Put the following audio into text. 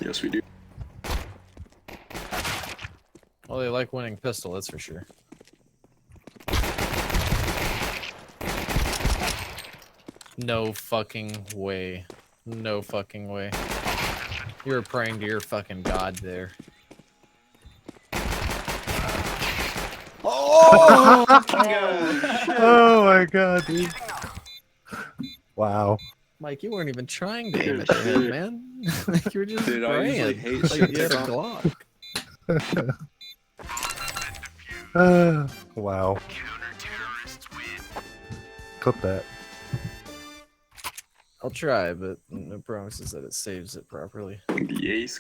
Yes, we do. Well, they like winning pistol, that's for sure. No fucking way. No fucking way. You were praying to your fucking god there. Oh! Oh my god, dude. Wow. Mike, you weren't even trying to aim at the head, man. Like, you were just Dude, I praying. usually hate Like shit you had a like Glock. Wow. Clip that. I'll try, but no promises that it saves it properly. the ace.